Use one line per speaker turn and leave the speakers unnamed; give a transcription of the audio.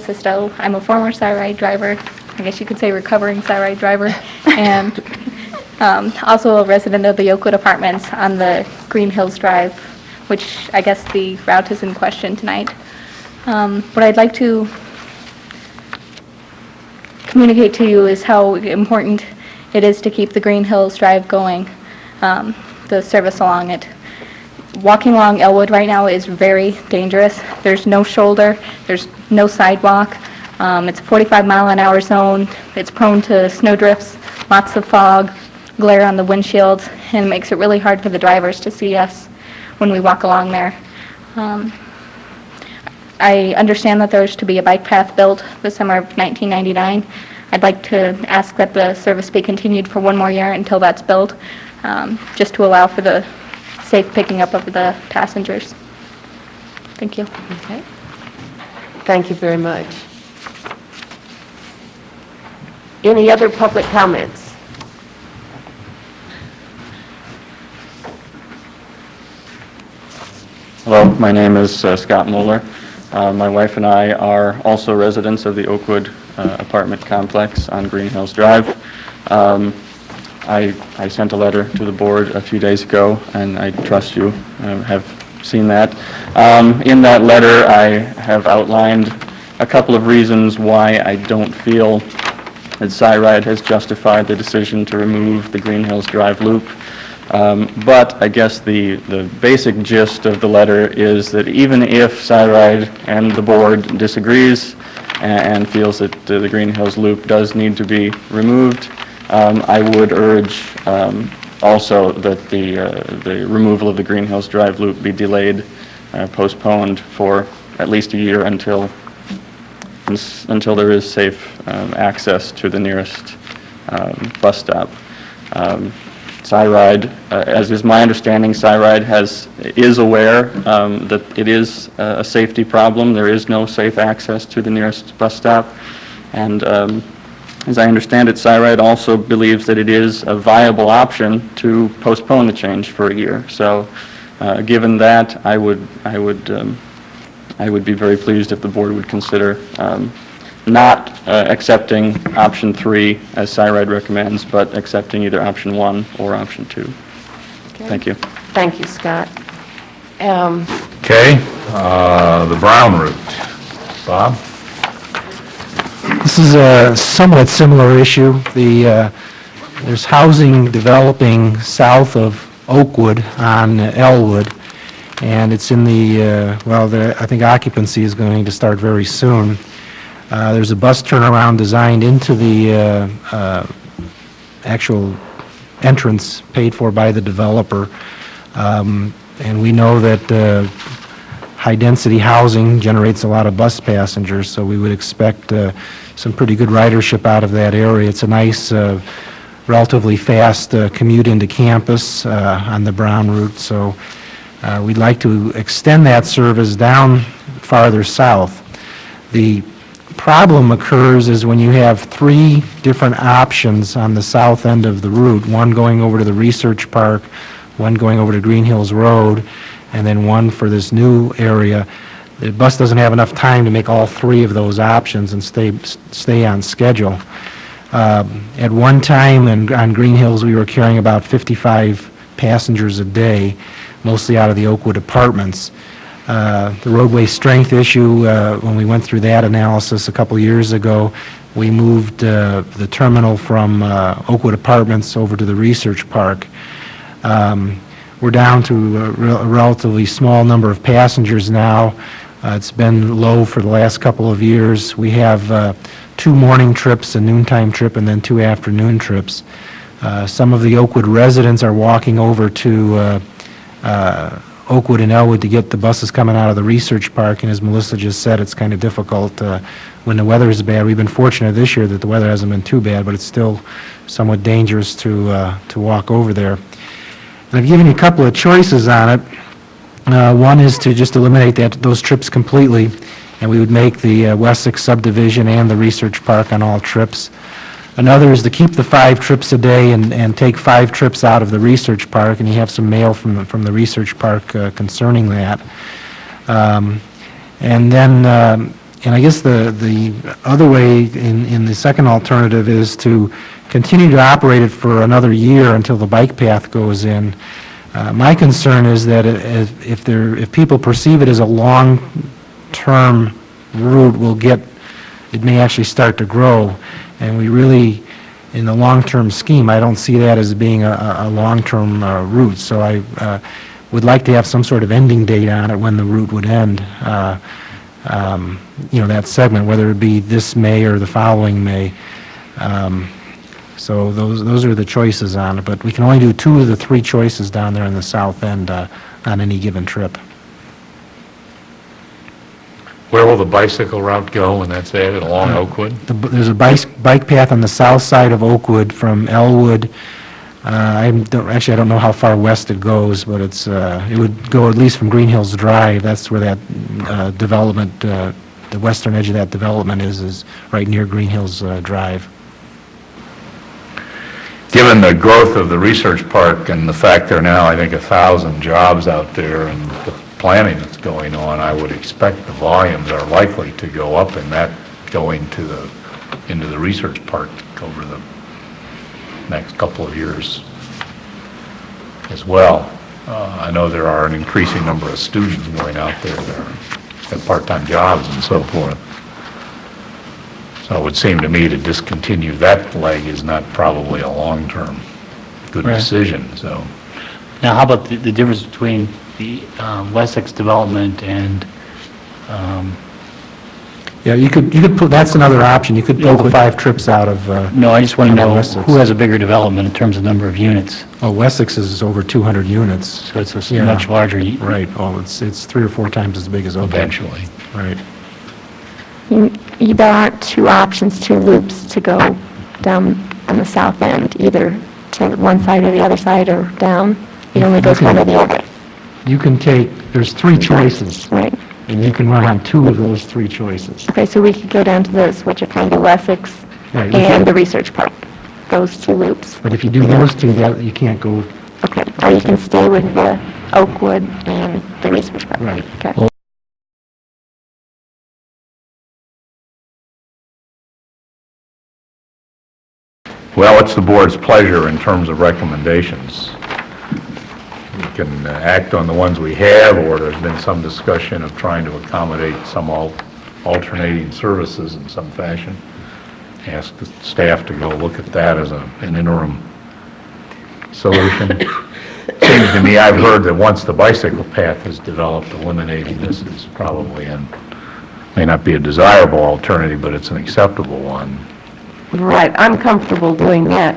Sisto. I'm a former CyRide driver, I guess you could say recovering CyRide driver, and also a resident of the Oakwood Apartments on the Green Hills Drive, which I guess the route is in question tonight. What I'd like to communicate to you is how important it is to keep the Green Hills Drive going, the service along it. Walking along Elwood right now is very dangerous. There's no shoulder, there's no sidewalk. It's a 45-mile-an-hour zone. It's prone to snowdrifts, lots of fog, glare on the windshield, and it makes it really hard for the drivers to see us when we walk along there. I understand that there's to be a bike path built this summer of 1999. I'd like to ask that the service be continued for one more year until that's built, just to allow for the safe picking up of the passengers. Thank you.
Okay. Thank you very much. Any other public comments?
Hello, my name is Scott Moeller. My wife and I are also residents of the Oakwood apartment complex on Green Hills Drive. I sent a letter to the board a few days ago, and I trust you have seen that. In that letter, I have outlined a couple of reasons why I don't feel that CyRide has justified the decision to remove the Green Hills Drive loop. But I guess the basic gist of the letter is that even if CyRide and the board disagrees and feels that the Green Hills loop does need to be removed, I would urge also that the removal of the Green Hills Drive loop be delayed, postponed for at least a year until there is safe access to the nearest bus stop. CyRide, as is my understanding, CyRide is aware that it is a safety problem. There is no safe access to the nearest bus stop, and as I understand it, CyRide also believes that it is a viable option to postpone the change for a year. So, given that, I would be very pleased if the board would consider not accepting option 3 as CyRide recommends, but accepting either option 1 or option 2.
Okay.
Thank you.
Thank you, Scott.
Okay, the Brown route. Bob?
This is a somewhat similar issue. There's housing developing south of Oakwood on Elwood, and it's in I think occupancy is going to start very soon. There's a bus turnaround designed into the actual entrance paid for by the developer, and we know that high-density housing generates a lot of bus passengers, so we would expect some pretty good ridership out of that area. It's a nice, relatively fast commute into campus on the Brown route, so we'd like to extend that service down farther south. The problem occurs is when you have 3 different options on the south end of the route, one going over to the Research Park, one going over to Green Hills Road, and then one for this new area. The bus doesn't have enough time to make all 3 of those options and stay on schedule. At one time on Green Hills, we were carrying about 55 passengers a day, mostly out of the Oakwood Apartments. The roadway strength issue, when we went through that analysis a couple years ago, we moved the terminal from Oakwood Apartments over to the Research Park. We're down to a relatively small number of passengers now. It's been low for the last couple of years. We have 2 morning trips, a noontime trip, and then 2 afternoon trips. Some of the Oakwood residents are walking over to Oakwood and Elwood to get the buses coming out of the Research Park, and as Melissa just said, it's kind of difficult when the weather is bad. We've been fortunate this year that the weather hasn't been too bad, but it's still somewhat dangerous to walk over there. And I've given you a couple of choices on it. One is to just eliminate those trips completely, and we would make the Wessex subdivision and the Research Park on all trips. Another is to keep the 5 trips a day and take 5 trips out of the Research Park, and you have some mail from the Research Park concerning that. And then And I guess the other way in the second alternative is to continue to operate it for another year until the bike path goes in. My concern is that if people perceive it as a long-term route, it may actually start to grow. And we really, in the long-term scheme, I don't see that as being a long-term route. So I would like to have some sort of ending date on it when the route would end. That segment, whether it be this May or the following May. So those are the choices on it, but we can only do 2 of the 3 choices down there in the south end on any given trip.
Where will the bicycle route go when that's added, along Oakwood?
There's a bike path on the south side of Oakwood from Elwood. I don't know how far west it goes, but it would go at least from Green Hills Drive. That's where that development, the western edge of that development is right near Green Hills Drive.
Given the growth of the research park and the fact there are now, I think, 1,000 jobs out there and the planning that's going on, I would expect the volumes are likely to go up in that going into the research park over the next couple of years as well. I know there are an increasing number of students going out there that have part-time jobs and so forth. So it would seem to me to discontinue that leg is not probably a long-term good decision, so.
Now, how about the difference between the Wessex development and,
Yeah, you could put, that's another option. You could pull the 5 trips out of,
no, I just want to know
Wessex.
who has a bigger development in terms of number of units.
Wessex is over 200 units.
So it's a
Yeah.
much larger.
Right, it's 3 or 4 times as big as Oakwood.
Eventually.
Right.
There aren't 2 options, 2 loops to go down on the south end, either to one side or the other side or down. It only goes one or the other.
You can there's 3 choices,
Right.
and you can run on 2 of those 3 choices.
Okay, so we could go down to those, which are kind of Wessex
Right,
and the research park, those 2 loops.
But if you do those 2, you can't go,
Okay, or you can stay with the Oakwood and the research park.
Right.
Okay.
Well, it's the board's pleasure in terms of recommendations. We can act on the ones we have, or there's been some discussion of trying to accommodate some alternating services in some fashion. Ask the staff to go look at that as an interim solution. Seems to me, I've heard that once the bicycle path is developed, eliminating this is probably, may not be a desirable alternative, but it's an acceptable one.
Right, I'm comfortable doing that.